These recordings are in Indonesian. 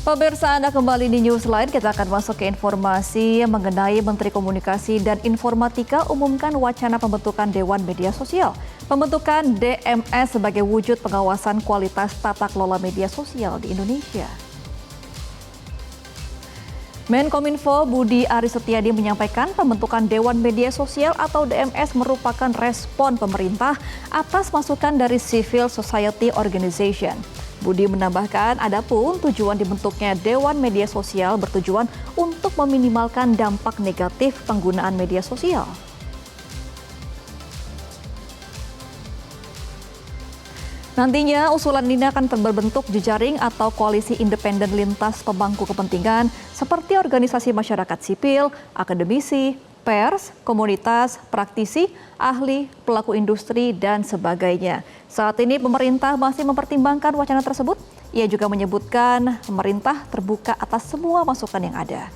Pemirsa, Anda kembali di Newsline. Kita akan masuk ke informasi mengenai Menteri Komunikasi dan Informatika umumkan wacana pembentukan Dewan Media Sosial. Pembentukan DMS sebagai wujud pengawasan kualitas tata kelola media sosial di Indonesia. Menkominfo Budi Aris Setiadi menyampaikan pembentukan Dewan Media Sosial atau DMS merupakan respon pemerintah atas masukan dari Civil Society Organization. Budi menambahkan, adapun tujuan dibentuknya Dewan Media Sosial bertujuan untuk meminimalkan dampak negatif penggunaan media sosial. Nantinya usulan ini akan berbentuk jejaring atau koalisi independen lintas pemangku kepentingan seperti organisasi masyarakat sipil, akademisi, pers, komunitas, praktisi, ahli, pelaku industri, dan sebagainya. Saat ini pemerintah masih mempertimbangkan wacana tersebut. Ia juga menyebutkan pemerintah terbuka atas semua masukan yang ada.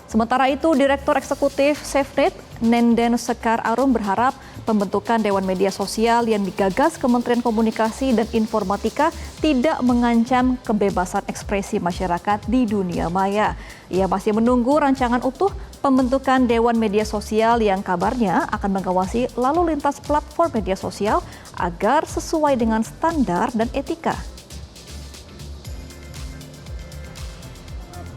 Sementara itu, Direktur Eksekutif SafeNet, Nenden Sekar Arum berharap pembentukan Dewan Media Sosial yang digagas Kementerian Komunikasi dan Informatika tidak mengancam kebebasan ekspresi masyarakat di dunia maya. Ia masih menunggu rancangan utuh pembentukan Dewan Media Sosial yang kabarnya akan mengawasi lalu lintas platform media sosial agar sesuai dengan standar dan etika.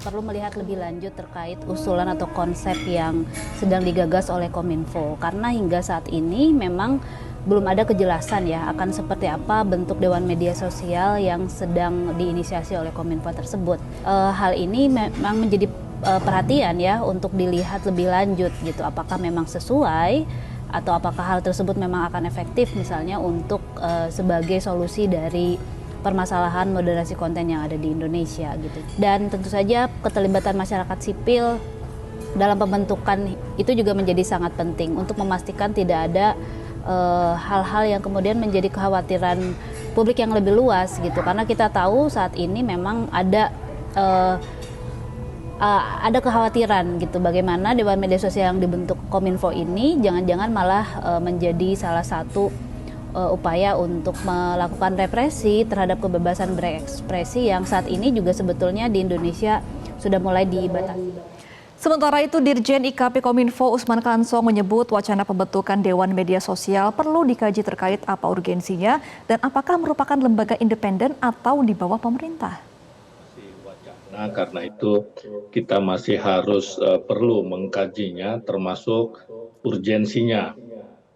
Perlu melihat lebih lanjut terkait usulan atau konsep yang sedang digagas oleh Kominfo, karena hingga saat ini memang belum ada kejelasan ya akan seperti apa bentuk Dewan Media Sosial yang sedang diinisiasi oleh Kominfo tersebut. Hal ini memang menjadi perhatian ya untuk dilihat lebih lanjut gitu, apakah memang sesuai atau apakah hal tersebut memang akan efektif misalnya untuk sebagai solusi dari permasalahan moderasi konten yang ada di Indonesia gitu. Dan tentu saja keterlibatan masyarakat sipil dalam pembentukan itu juga menjadi sangat penting untuk memastikan tidak ada hal-hal yang kemudian menjadi kekhawatiran publik yang lebih luas gitu. Karena kita tahu saat ini memang ada kekhawatiran gitu bagaimana Dewan Media Sosial yang dibentuk Kominfo ini jangan-jangan malah menjadi salah satu upaya untuk melakukan represi terhadap kebebasan berekspresi yang saat ini juga sebetulnya di Indonesia sudah mulai dibatasi. Sementara itu, Dirjen IKP Kominfo Usman Kansong menyebut wacana pembentukan Dewan Media Sosial perlu dikaji terkait apa urgensinya dan apakah merupakan lembaga independen atau di bawah pemerintah. Nah, karena itu kita masih harus perlu mengkajinya termasuk urgensinya.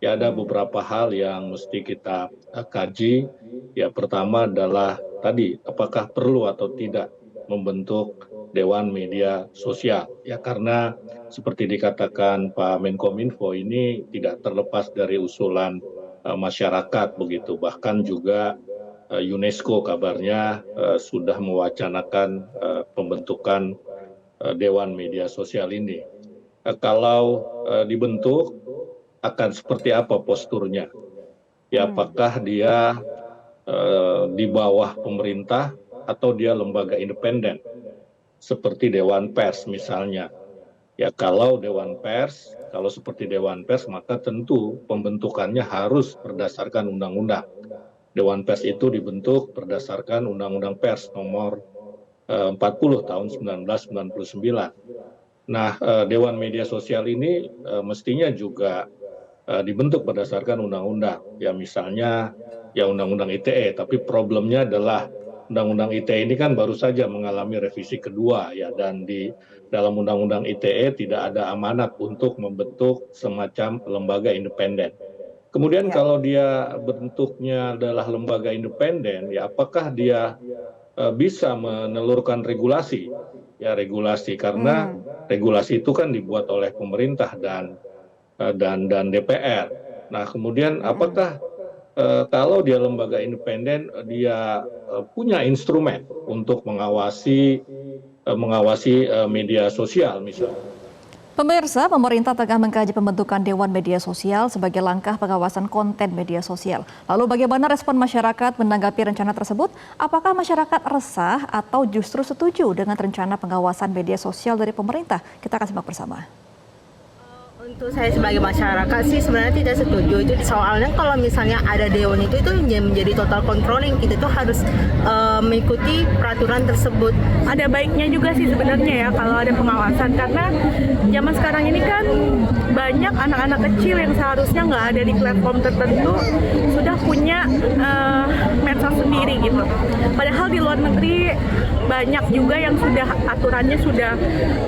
Ya, ada beberapa hal yang mesti kita kaji. Ya, pertama adalah tadi apakah perlu atau tidak membentuk Dewan Media Sosial. Ya, karena seperti dikatakan Pak Menkominfo ini tidak terlepas dari usulan masyarakat begitu. Bahkan juga UNESCO kabarnya sudah mewacanakan pembentukan Dewan Media Sosial ini. Kalau dibentuk akan seperti apa posturnya? Ya, apakah dia di bawah pemerintah atau dia lembaga independen seperti Dewan Pers misalnya? Ya, kalau Dewan Pers, kalau seperti Dewan Pers maka tentu pembentukannya harus berdasarkan undang-undang. Dewan Pers itu dibentuk berdasarkan Undang-Undang Pers nomor 40 tahun 1999. Nah, Dewan Media Sosial ini mestinya juga dibentuk berdasarkan undang-undang, ya misalnya ya Undang-Undang ITE, tapi problemnya adalah Undang-Undang ITE ini kan baru saja mengalami revisi kedua ya, dan di dalam Undang-Undang ITE tidak ada amanat untuk membentuk semacam lembaga independen. Kemudian kalau dia bentuknya adalah lembaga independen, ya apakah dia bisa menelurkan regulasi? Ya, regulasi, karena regulasi itu kan dibuat oleh pemerintah dan DPR. Nah, kemudian apakah kalau dia lembaga independen dia punya instrumen untuk mengawasi media sosial misalnya? Pemirsa, pemerintah tengah mengkaji pembentukan Dewan Media Sosial sebagai langkah pengawasan konten media sosial. Lalu bagaimana respon masyarakat menanggapi rencana tersebut? Apakah masyarakat resah atau justru setuju dengan rencana pengawasan media sosial dari pemerintah? Kita akan simak bersama. Untuk saya sebagai masyarakat sih sebenarnya tidak setuju itu, soalnya kalau misalnya ada dewan itu menjadi total controlling, kita tuh harus mengikuti peraturan tersebut. Ada baiknya juga sih sebenarnya ya kalau ada pengawasan, karena zaman sekarang ini kan banyak anak-anak kecil yang seharusnya nggak ada di platform tertentu sudah punya medsos sendiri gitu. Padahal di luar negeri banyak juga yang sudah aturannya sudah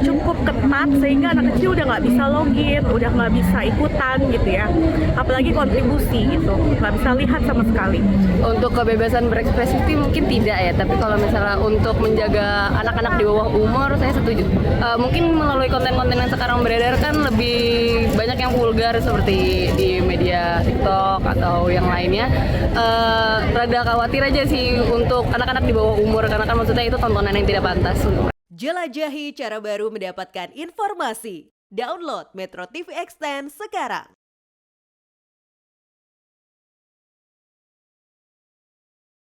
cukup ketat sehingga anak kecil udah nggak bisa login, udah nggak bisa ikutan gitu ya. Apalagi kontribusi gitu, nggak bisa lihat sama sekali. Untuk kebebasan berekspresi mungkin tidak ya, tapi kalau misalnya untuk menjaga anak-anak di bawah umur saya setuju. Mungkin melalui konten-konten yang sekarang beredar kan lebih banyak yang vulgar seperti di media TikTok atau yang lainnya. Rada khawatir aja sih untuk anak-anak di bawah umur, karena kan maksudnya itu tontonan yang tidak pantas. Jelajahi cara baru mendapatkan informasi. Download Metro TV Extend sekarang.